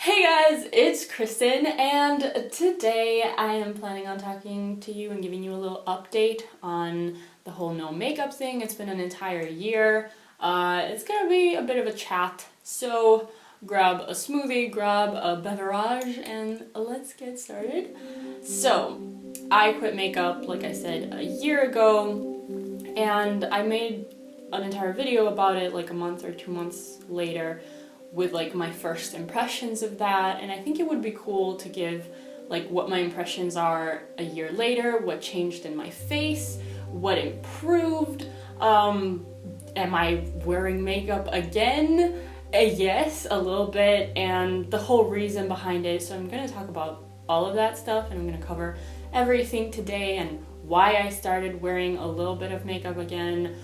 Hey guys, it's Kristen, and today I am planning on talking to you and giving you a little update on the whole no makeup thing. It's been an entire year. It's gonna be a bit of a chat, so grab a smoothie, grab a beverage, and let's get started. So, I quit makeup, like I said, a year ago, and I made an entire video about it like a month or 2 months later with like my first impressions of that, and I think it would be cool to give like what my impressions are a year later, what changed in my face, what improved, am I wearing makeup again? Yes, a little bit, and the whole reason behind it. So I'm gonna talk about all of that stuff, and I'm gonna cover everything today and why I started wearing a little bit of makeup again.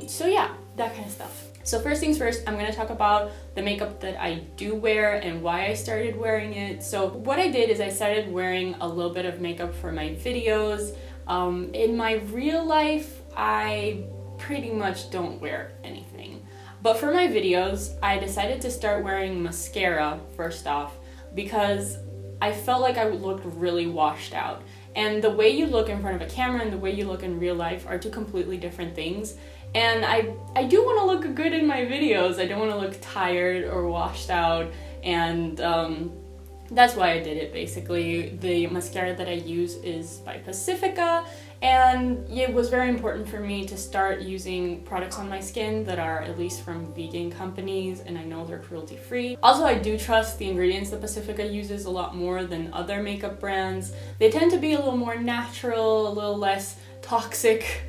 So yeah, that kind of stuff. So first things first, I'm gonna talk about the makeup that I do wear and why I started wearing it. So what I did is I started wearing a little bit of makeup for my videos. In my real life, I pretty much don't wear anything. But for my videos, I decided to start wearing mascara first off because I felt like I looked really washed out. And the way you look in front of a camera and the way you look in real life are two completely different things. And I do want to look good in my videos. I don't want to look tired or washed out, and that's why I did it basically. The mascara that I use is by Pacifica, and it was very important for me to start using products on my skin that are at least from vegan companies, and I know they're cruelty free. Also, I do trust the ingredients that Pacifica uses a lot more than other makeup brands. They tend to be a little more natural, a little less toxic,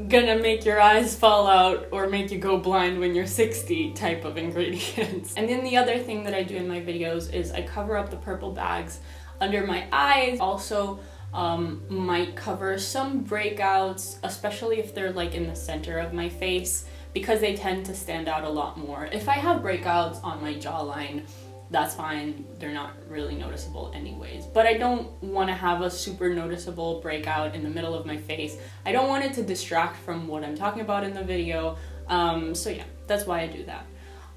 gonna make your eyes fall out or make you go blind when you're 60 type of ingredients. And then the other thing that I do in my videos is I cover up the purple bags under my eyes. Also might cover some breakouts, especially if they're like in the center of my face, because they tend to stand out a lot more. If I have breakouts on my jawline, that's fine, they're not really noticeable anyways. But I don't want to have a super noticeable breakout in the middle of my face. I don't want it to distract from what I'm talking about in the video. So yeah, that's why I do that.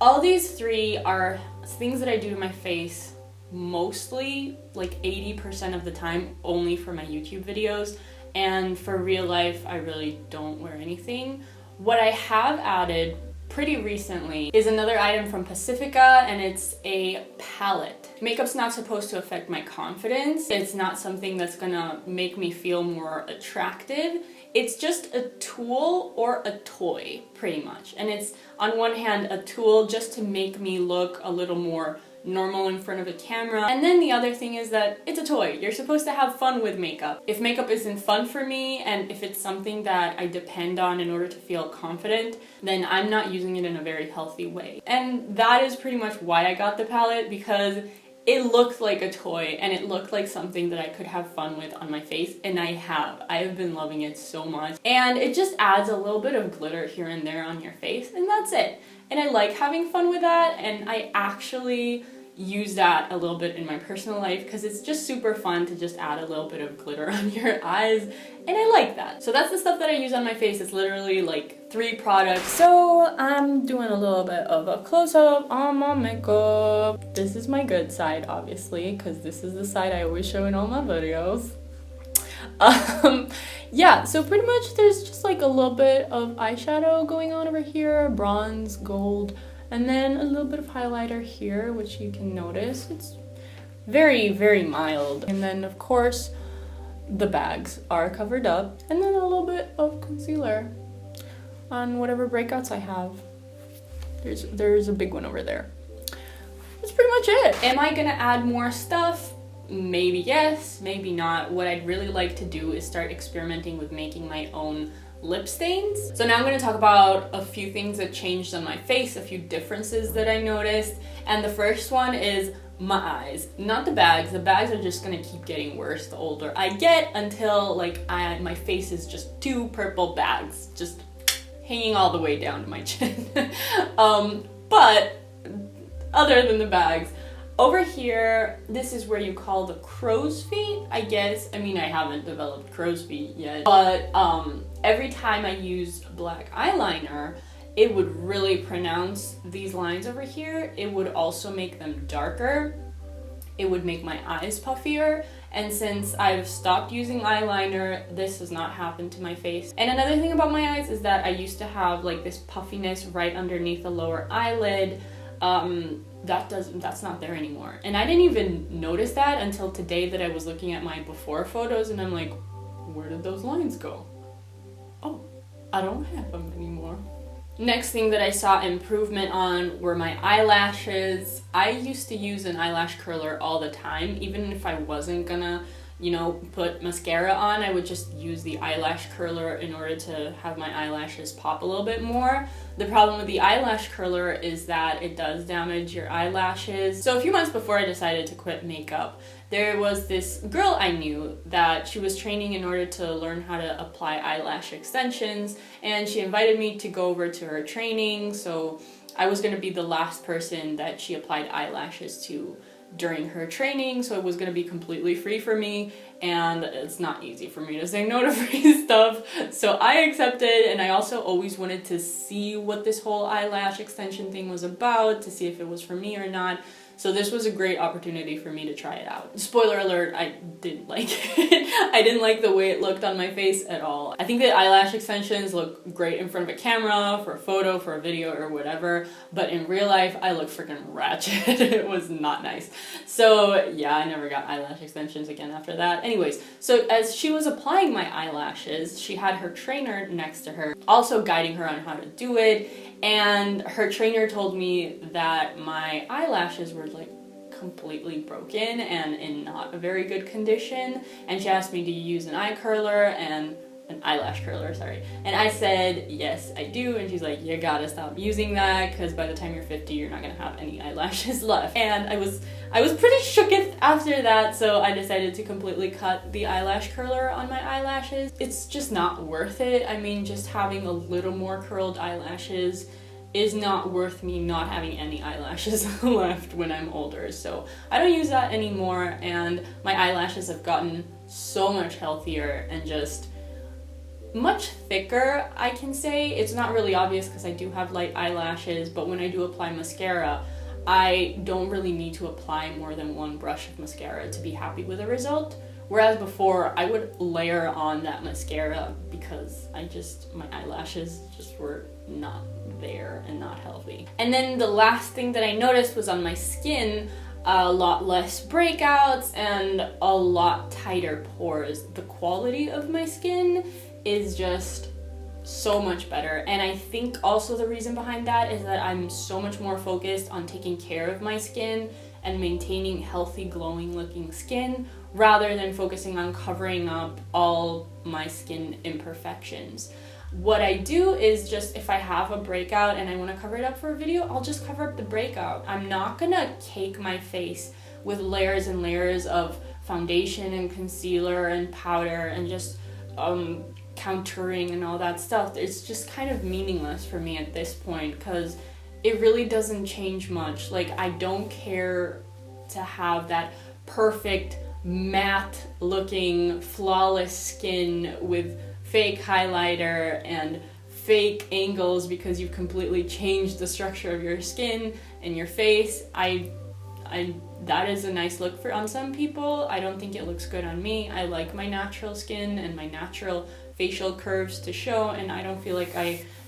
All these three are things that I do to my face mostly, like 80% of the time, only for my YouTube videos. And for real life, I really don't wear anything. What I have added pretty recently is another item from Pacifica, and it's a palette. Makeup's not supposed to affect my confidence. It's not something that's gonna make me feel more attractive. It's just a tool or a toy, pretty much. And it's, on one hand, a tool just to make me look a little more normal in front of a camera. And then the other thing is that it's a toy. You're supposed to have fun with makeup. If makeup isn't fun for me, and if it's something that I depend on in order to feel confident, then I'm not using it in a very healthy way. And that is pretty much why I got the palette, because it looked like a toy and it looked like something that I could have fun with on my face, and I have been loving it so much. And it just adds a little bit of glitter here and there on your face, and that's it. And I like having fun with that, and I actually use that a little bit in my personal life because it's just super fun to just add a little bit of glitter on your eyes, and I like that. So that's the stuff that I use on my face. It's literally like 3 products. So I'm doing a little bit of a close-up on my makeup. This is my good side, obviously, because this is the side I always show in all my videos. Yeah, so pretty much there's just like a little bit of eyeshadow going on over here, bronze, gold, and then a little bit of highlighter here, which you can notice. It's very, very mild. And then of course, the bags are covered up, and then a little bit of concealer on whatever breakouts I have. There's a big one over there. That's pretty much it. Am I gonna add more stuff? Maybe yes, maybe not. What I'd really like to do is start experimenting with making my own lip stains. So now I'm going to talk about a few things that changed on my face, a few differences that I noticed. And the first one is my eyes, not the bags. The bags are just going to keep getting worse the older I get, until like my face is just 2 purple bags just hanging all the way down to my chin. But other than the bags, over here, this is where you call the crow's feet, I guess. I mean, I haven't developed crow's feet yet, but every time I use black eyeliner, it would really pronounce these lines over here. It would also make them darker. It would make my eyes puffier. And since I've stopped using eyeliner, this has not happened to my face. And another thing about my eyes is that I used to have like this puffiness right underneath the lower eyelid. That's not there anymore. And I didn't even notice that until today that I was looking at my before photos and I'm like, where did those lines go? Oh, I don't have them anymore. Next thing that I saw improvement on were my eyelashes. I used to use an eyelash curler all the time. Even if I wasn't gonna, you know, put mascara on, I would just use the eyelash curler in order to have my eyelashes pop a little bit more. The problem with the eyelash curler is that it does damage your eyelashes. So a few months before I decided to quit makeup, there was this girl I knew that she was training in order to learn how to apply eyelash extensions, and she invited me to go over to her training, so I was going to be the last person that she applied eyelashes to during her training, so it was going to be completely free for me, and it's not easy for me to say no to free stuff, so I accepted. And I also always wanted to see what this whole eyelash extension thing was about, to see if it was for me or not. So this was a great opportunity for me to try it out. Spoiler alert, I didn't like it. I didn't like the way it looked on my face at all. I think that eyelash extensions look great in front of a camera, for a photo, for a video, or whatever, but in real life, I look freaking ratchet. It was not nice. So yeah, I never got eyelash extensions again after that. Anyways, so as she was applying my eyelashes, she had her trainer next to her, also guiding her on how to do it. And her trainer told me that my eyelashes were like completely broken and in not a very good condition. And she asked me to use an eye curler and an eyelash curler, sorry. And I said, yes, I do. And she's like, you gotta stop using that because by the time you're 50, you're not gonna have any eyelashes left. And I was pretty shooketh after that, so I decided to completely cut the eyelash curler on my eyelashes. It's just not worth it. I mean, just having a little more curled eyelashes is not worth me not having any eyelashes left when I'm older. So I don't use that anymore, and my eyelashes have gotten so much healthier and just much thicker, I can say. It's not really obvious because I do have light eyelashes, but when I do apply mascara, I don't really need to apply more than one brush of mascara to be happy with the result. Whereas before, I would layer on that mascara because my eyelashes just were not there and not healthy. And then the last thing that I noticed was on my skin, a lot less breakouts and a lot tighter pores. The quality of my skin is just so much better, and I think also the reason behind that is that I'm so much more focused on taking care of my skin and maintaining healthy, glowing looking skin rather than focusing on covering up all my skin imperfections. What I do is just, if I have a breakout and I want to cover it up for a video, I'll just cover up the breakout. I'm not gonna cake my face with layers and layers of foundation and concealer and powder and just contouring and all that stuff. It's just kind of meaningless for me at this point because it really doesn't change much. Like, I don't care to have that perfect matte looking flawless skin with fake highlighter and fake angles because you've completely changed the structure of your skin and your face. That is a nice look on some people. I don't think it looks good on me. I like my natural skin and my natural facial curves to show, and I don't feel like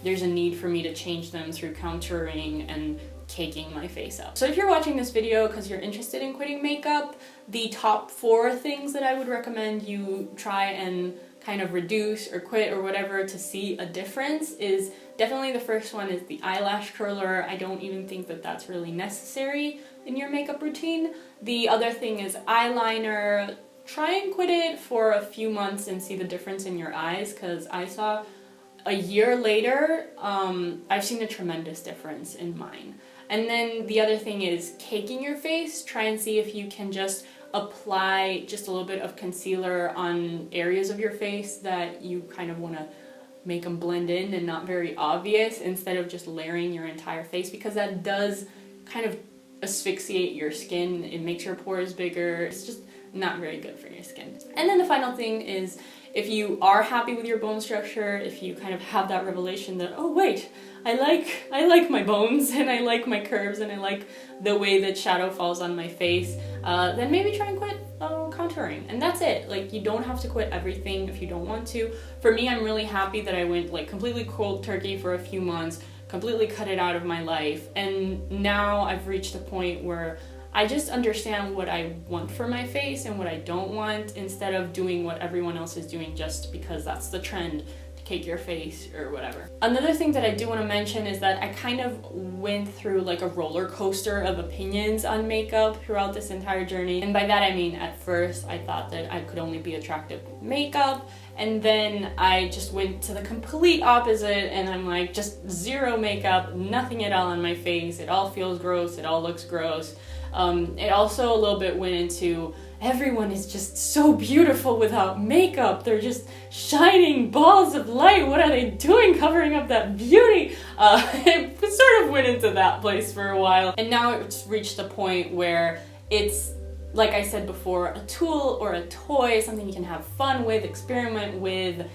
there's a need for me to change them through contouring and caking my face up. So if you're watching this video because you're interested in quitting makeup, the top 4 things that I would recommend you try and kind of reduce or quit or whatever to see a difference is definitely the first one is the eyelash curler. I don't even think that that's really necessary in your makeup routine. The other thing is eyeliner. Try and quit it for a few months and see the difference in your eyes, because I saw a year later, I've seen a tremendous difference in mine. And then the other thing is caking your face. Try and see if you can just apply just a little bit of concealer on areas of your face that you kind of want to make them blend in and not very obvious, instead of just layering your entire face, because that does kind of asphyxiate your skin. It makes your pores bigger. It's just not very good for your skin. And then the final thing is, if you are happy with your bone structure, if you kind of have that revelation that, oh wait, I like my bones and I like my curves and I like the way that shadow falls on my face, then maybe try and quit contouring. And that's it. Like, you don't have to quit everything if you don't want to. For me, I'm really happy that I went like completely cold turkey for a few months, completely cut it out of my life, and now I've reached a point where I just understand what I want for my face and what I don't want, instead of doing what everyone else is doing just because that's the trend to cake your face or whatever. Another thing that I do want to mention is that I kind of went through like a roller coaster of opinions on makeup throughout this entire journey. And by that I mean, at first I thought that I could only be attractive with makeup, and then I just went to the complete opposite and I'm like, just zero makeup, nothing at all on my face, it all feels gross, it all looks gross. It also a little bit went into, everyone is just so beautiful without makeup. They're just shining balls of light. What are they doing covering up that beauty? It sort of went into that place for a while. And now it's reached a point where it's, like I said before, a tool or a toy, something you can have fun with, experiment with,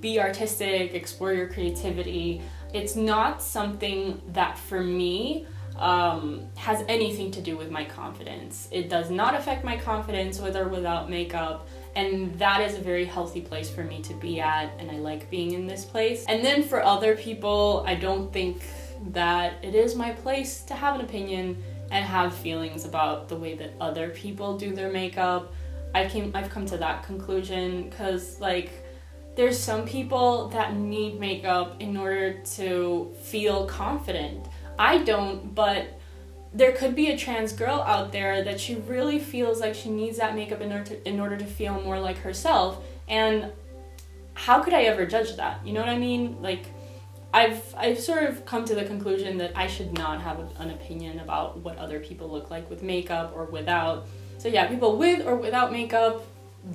be artistic, explore your creativity. It's not something that for me has anything to do with my confidence. It does not affect my confidence with or without makeup, and that is a very healthy place for me to be at, and I like being in this place. And then for other people, I don't think that it is my place to have an opinion and have feelings about the way that other people do their makeup. I've come to that conclusion because, like, there's some people that need makeup in order to feel confident. I don't, but there could be a trans girl out there that she really feels like she needs that makeup in order to feel more like herself, and how could I ever judge that? You know what I mean? Like, I've sort of come to the conclusion that I should not have an opinion about what other people look like with makeup or without. So yeah, people with or without makeup,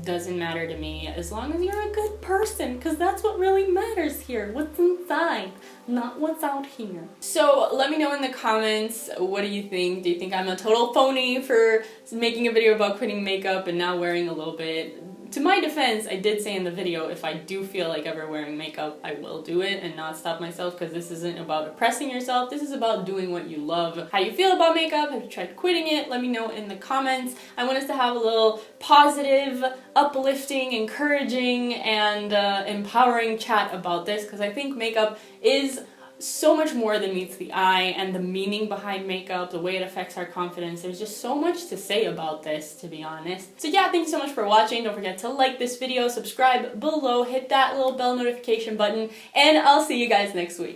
doesn't matter to me, as long as you're a good person, because that's what really matters here, what's inside, not what's out here. So let me know in the comments, what do you think? Do you think I'm a total phony for making a video about quitting makeup and now wearing a little bit? To my defense, I did say in the video, if I do feel like ever wearing makeup, I will do it and not stop myself, because this isn't about oppressing yourself, this is about doing what you love. How you feel about makeup, have you tried quitting it? Let me know in the comments. I want us to have a little positive, uplifting, encouraging, and empowering chat about this, because I think makeup is so much more than meets the eye, and the meaning behind makeup, the way it affects our confidence. There's just so much to say about this, to be honest. So yeah, thank you so much for watching. Don't forget to like this video, subscribe below, hit that little bell notification button, and I'll see you guys next week.